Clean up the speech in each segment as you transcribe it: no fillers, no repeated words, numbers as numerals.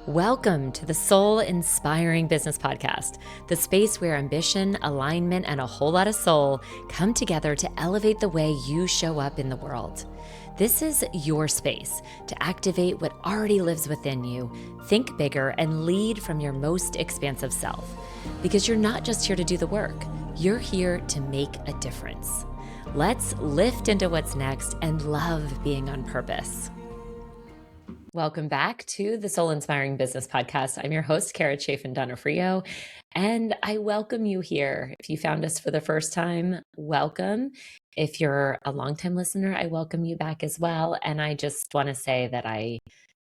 Welcome to the Soul Inspiring Business Podcast, the space where ambition, alignment, and a whole lot of soul come together to elevate the way you show up in the world. This is your space to activate what already lives within you, think bigger, and lead from your most expansive self. Because you're not just here to do the work, you're here to make a difference. Let's lift into what's next and love being on purpose. Welcome back to the Soul Inspiring Business Podcast. I'm your host, Chaffin, Donofrio, and I welcome you here. If you found us for the first time, welcome. If you're a longtime listener, I welcome you back as well. And I just want to say that I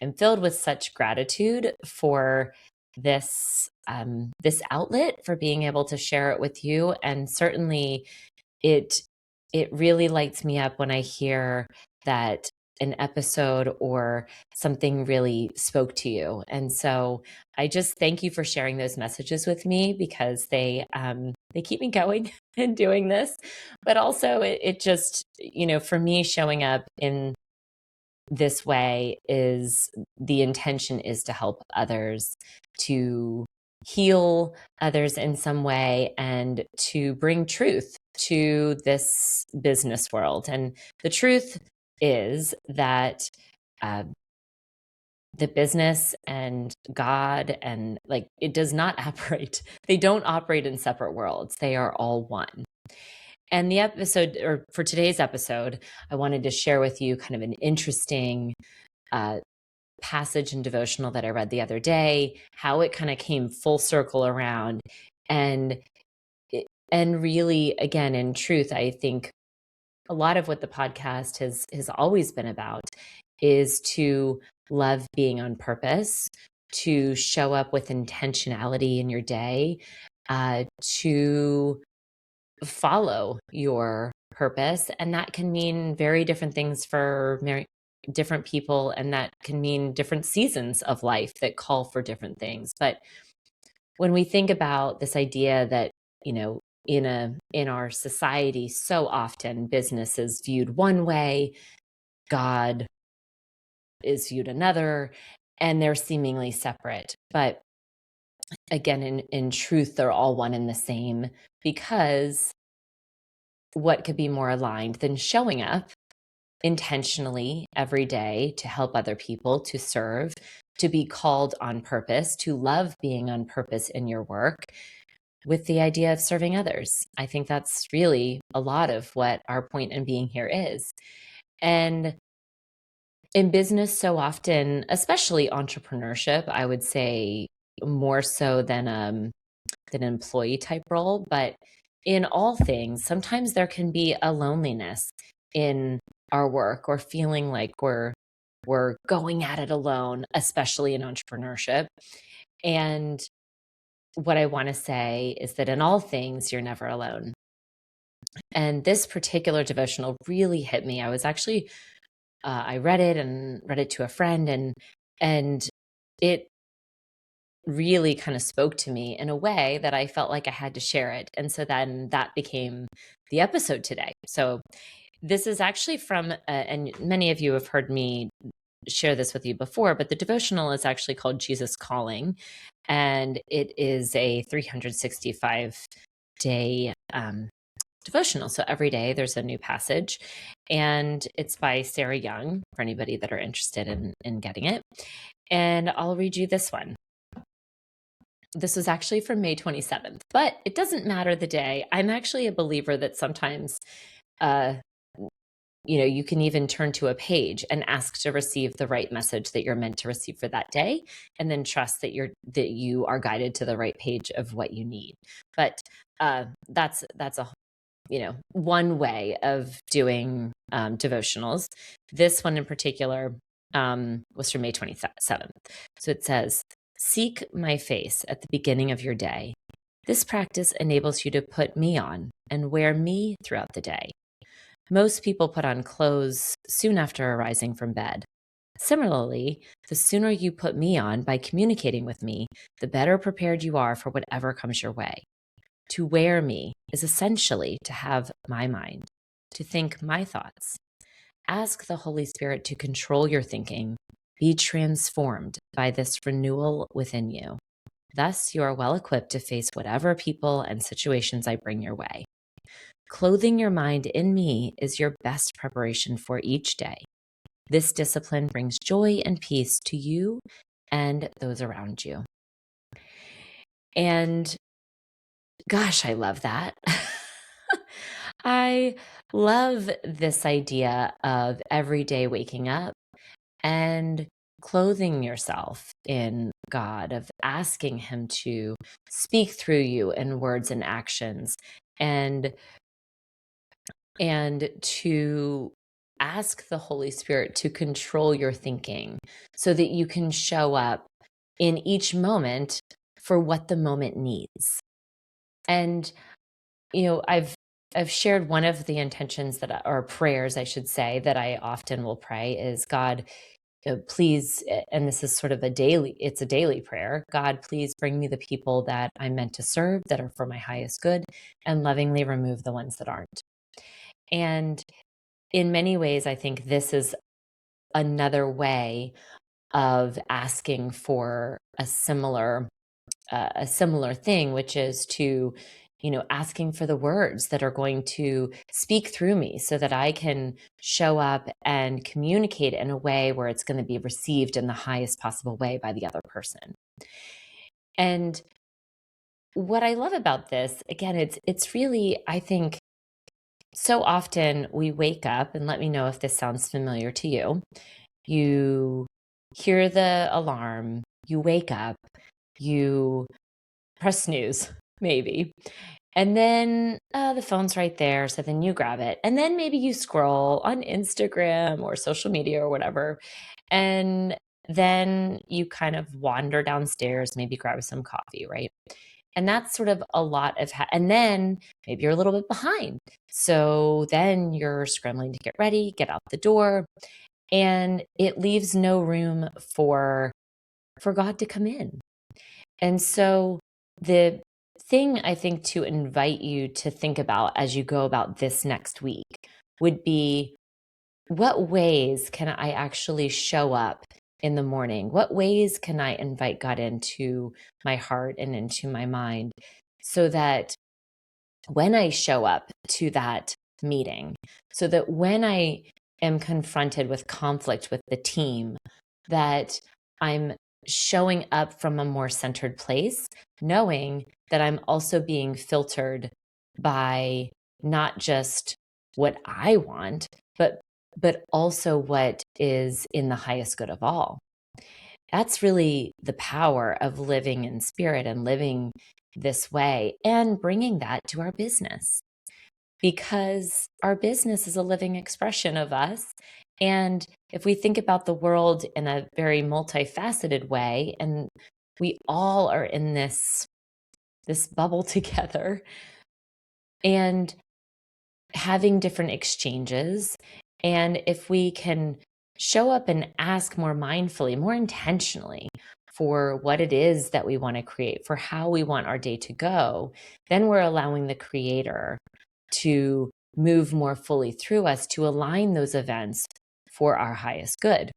am filled with such gratitude for this outlet, for being able to share it with you. And certainly it really lights me up when I hear that an episode or something really spoke to you. And so I just thank you for sharing those messages with me, because they keep me going and doing this. But also it just, for me, showing up in this way is the intention is to help others, to heal others in some way, and to bring truth to this business world. And the truth is that the business and God and it does not operate. They don't operate in separate worlds. They are all one. And the episode, or for today's episode, I wanted to share with you kind of an interesting passage in devotional that I read the other day, how it kind of came full circle around. And really, again, in truth, I think a lot of what the podcast has always been about is to love being on purpose, to show up with intentionality in your day, to follow your purpose. And that can mean very different things for different people. And that can mean different seasons of life that call for different things. But when we think about this idea that, in our society, so often business is viewed one way, God is viewed another, and they're seemingly separate. But again, in truth, they're all one and the same, because what could be more aligned than showing up intentionally every day to help other people, to serve, to be called on purpose, to love being on purpose in your work, with the idea of serving others. I think that's really a lot of what our point in being here is. And in business, so often, especially entrepreneurship, I would say more so than an employee type role, but in all things, sometimes there can be a loneliness in our work, or feeling like we're going at it alone, especially in entrepreneurship. And what I want to say is that in all things, you're never alone. And this particular devotional really hit me. I was actually, I read it to a friend, and it really kind of spoke to me in a way that I felt like I had to share it. And so then that became the episode today. So this is actually from, and many of you have heard me share this with you before, but the devotional is actually called Jesus Calling. And it is a 365-day devotional. So every day there's a new passage, and it's by Sarah Young, for anybody that are interested in getting it. And I'll read you this one. This was actually from May 27th, but it doesn't matter the day. I'm actually a believer that sometimes, you can even turn to a page and ask to receive the right message that you're meant to receive for that day, and then trust that you are guided to the right page of what you need. But that's a one way of doing devotionals. This one in particular was from May 27th. So it says, "Seek my face at the beginning of your day. This practice enables you to put me on and wear me throughout the day. Most people put on clothes soon after arising from bed. Similarly, the sooner you put me on by communicating with me, the better prepared you are for whatever comes your way. To wear me is essentially to have my mind, to think my thoughts. Ask the Holy Spirit to control your thinking, Be transformed by this renewal within you. Thus, you are well equipped to face whatever people and situations I bring your way. Clothing your mind in me is your best preparation for each day. This discipline brings joy and peace to you and those around you. And gosh, I love that. I love this idea of every day waking up and clothing yourself in God, of asking Him to speak through you in words and actions, and to ask the Holy Spirit to control your thinking so that you can show up in each moment for what the moment needs. And I've shared one of the intentions or prayers, I should say, that I often will pray is, God, please, and this is sort of it's a daily prayer. God, please bring me the people that I'm meant to serve, that are for my highest good, and lovingly remove the ones that aren't. And in many ways, I think this is another way of asking for a similar thing, which is to, asking for the words that are going to speak through me so that I can show up and communicate in a way where it's going to be received in the highest possible way by the other person. And what I love about this, again, it's really, I think, so often we wake up, and let me know if this sounds familiar to you. You hear the alarm, you wake up, you press snooze, maybe. And then the phone's right there. So then you grab it. And then maybe you scroll on Instagram or social media or whatever. And then you kind of wander downstairs, maybe grab some coffee, right? And that's sort of a lot of, and then maybe you're a little bit behind. So then you're scrambling to get ready, get out the door, and it leaves no room for God to come in. And so the thing I think to invite you to think about as you go about this next week would be, what ways can I actually show up in the morning? What ways can I invite God into my heart and into my mind so that when I show up to that meeting, so that when I am confronted with conflict with the team, that I'm showing up from a more centered place, knowing that I'm also being filtered by not just what I want, but also what is in the highest good of all. That's really the power of living in spirit and living this way and bringing that to our business, because our business is a living expression of us. And if we think about the world in a very multifaceted way, and we all are in this bubble together and having different exchanges, and if we can show up and ask more mindfully, more intentionally for what it is that we want to create, for how we want our day to go, then we're allowing the Creator to move more fully through us to align those events for our highest good.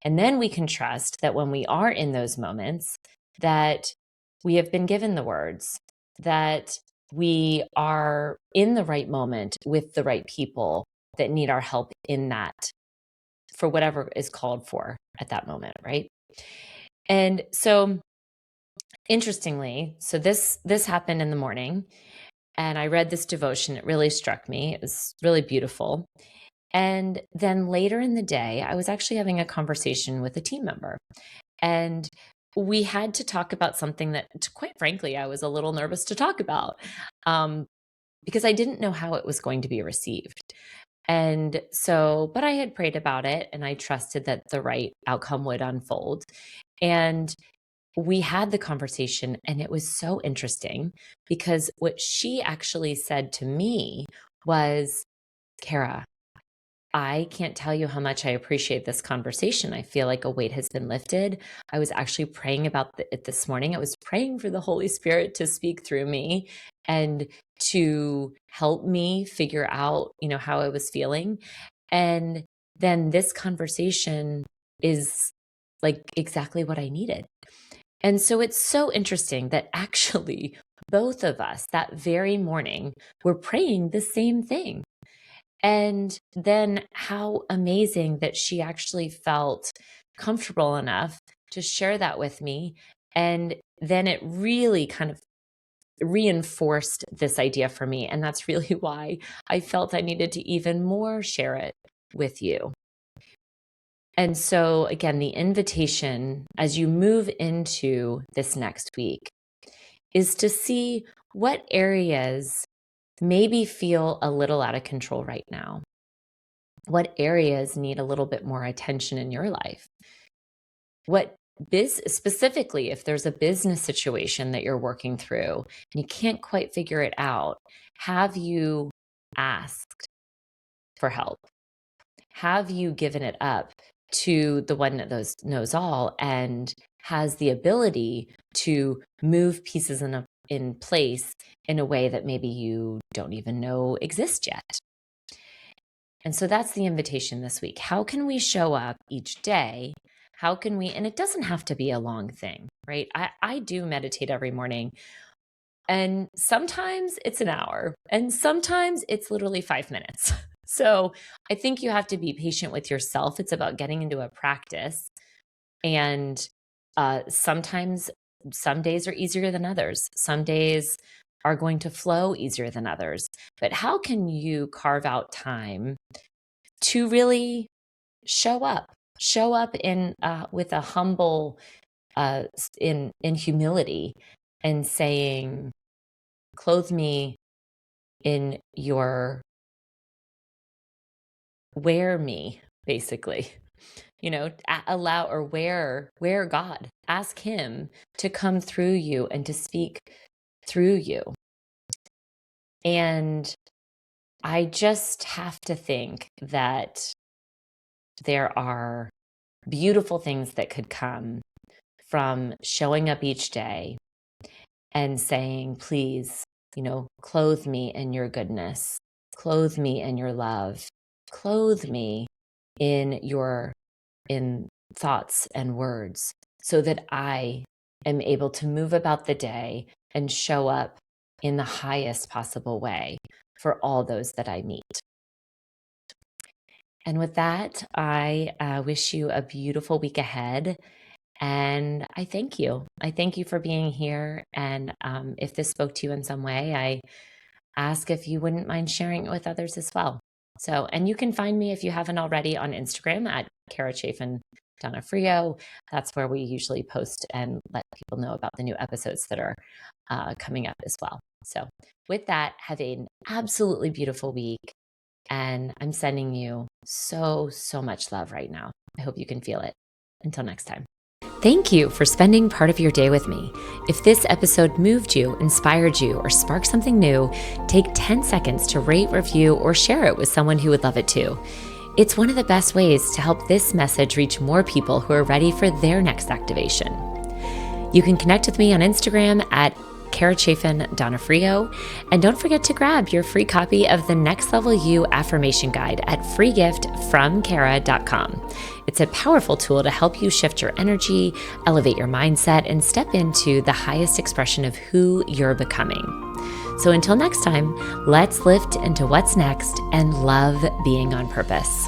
And then we can trust that when we are in those moments, that we have been given the words, that we are in the right moment with the right people that need our help in that, for whatever is called for at that moment, right? And so interestingly, so this happened in the morning, and I read this devotion. It really struck me. It was really beautiful. And then later in the day, I was actually having a conversation with a team member, and we had to talk about something that, quite frankly, I was a little nervous to talk about, because I didn't know how it was going to be received. And so, but I had prayed about it, and I trusted that the right outcome would unfold. And we had the conversation, and it was so interesting because what she actually said to me was, Kara, I can't tell you how much I appreciate this conversation. I feel like a weight has been lifted. I was actually praying about it this morning. I was praying for the Holy Spirit to speak through me and to help me figure out, how I was feeling. And then this conversation is like exactly what I needed. And so it's so interesting that actually both of us that very morning were praying the same thing. And then how amazing that she actually felt comfortable enough to share that with me. And then it really kind of reinforced this idea for me. And that's really why I felt I needed to even more share it with you. And so, again, the invitation as you move into this next week is to see what areas maybe feel a little out of control right now. What areas need a little bit more attention in your life? What specifically, if there's a business situation that you're working through and you can't quite figure it out, have you asked for help? Have you given it up to the one that knows all and has the ability to move pieces in place in a way that maybe you don't even know exist yet? And so that's the invitation this week. How can we show up each day? How can we, and it doesn't have to be a long thing, right? I do meditate every morning, and sometimes it's an hour, and sometimes it's literally 5 minutes. So I think you have to be patient with yourself. It's about getting into a practice. And sometimes some days are easier than others. Some days are going to flow easier than others. But how can you carve out time to really show up? Show up in with a humble, in humility, and saying, "Clothe me in your wear me," basically. Allow or wear God. Ask Him to come through you and to speak through you. And I just have to think that there are beautiful things that could come from showing up each day and saying, please, clothe me in your goodness, clothe me in your love, clothe me in thoughts and words, so that I am able to move about the day and show up in the highest possible way for all those that I meet. And with that, I wish you a beautiful week ahead. And I thank you. I thank you for being here. And if this spoke to you in some way, I ask if you wouldn't mind sharing it with others as well. So, and you can find me, if you haven't already, on Instagram at Chaffin Donofrio. That's where we usually post and let people know about the new episodes that are coming up as well. So with that, have an absolutely beautiful week. And I'm sending you so, so much love right now. I hope you can feel it. Until next time. Thank you for spending part of your day with me. If this episode moved you, inspired you, or sparked something new, take 10 seconds to rate, review, or share it with someone who would love it too. It's one of the best ways to help this message reach more people who are ready for their next activation. You can connect with me on Instagram at Chaffin Donofrio, and don't forget to grab your free copy of the Next Level You Affirmation Guide at freegiftfromkara.com. It's a powerful tool to help you shift your energy, elevate your mindset, and step into the highest expression of who you're becoming. So until next time, let's lift into what's next and love being on purpose.